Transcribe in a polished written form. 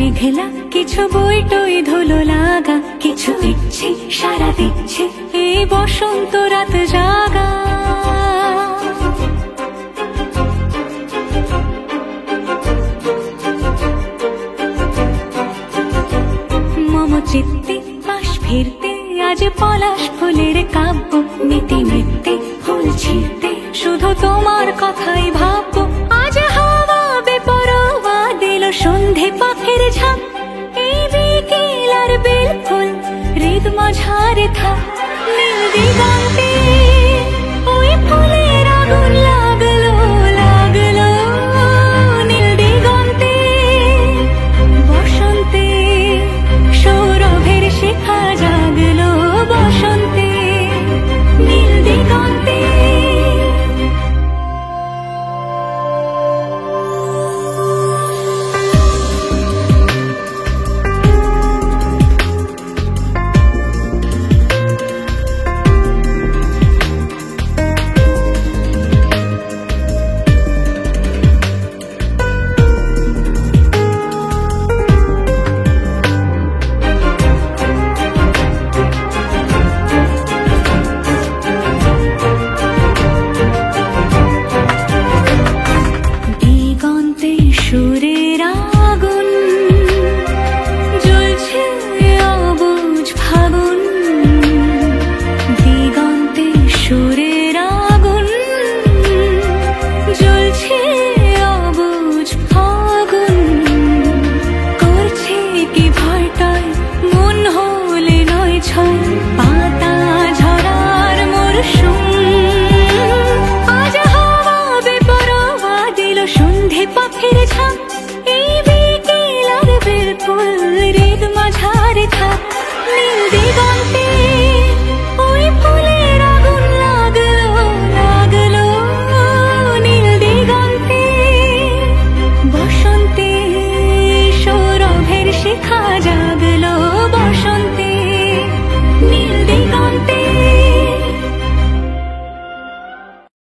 মেঘলা কিছু বই টই ধুলো লাগা, কিছু ইচ্ছে সারা দিচ্ছে এই বসন্ত রাত জাগা। মম চিত্তে পাশ ফিরতে আজ পলাশ ফুলের কাব্য, নিতে নিতে ফুল ছিঁড়তে শুধু তোমার কথাই ভাববো। আজ হাওয়া বেপরোয়া দিল সন্ধে পাখির ঝাঁক, এই বিকেল আর বেল ফুল হৃদ মাঝারে থাক। নীল দিগন্তে ওই ফুলের আগুন লাগলো লাগলো, নীল দিগন্তে বসন্তে সৌরভের শিখা জাগলো বসন্তে, নীল দিগন্তে। সুরের আগুন জ্বলছে অবুঝ ফাগুন, দিগন্তে সুরের আগুন জ্বলছে অবুঝ ফাগুন। করছে কি ভয়টায় মন হলে নয় ছয়, পাতা ঝরার মোর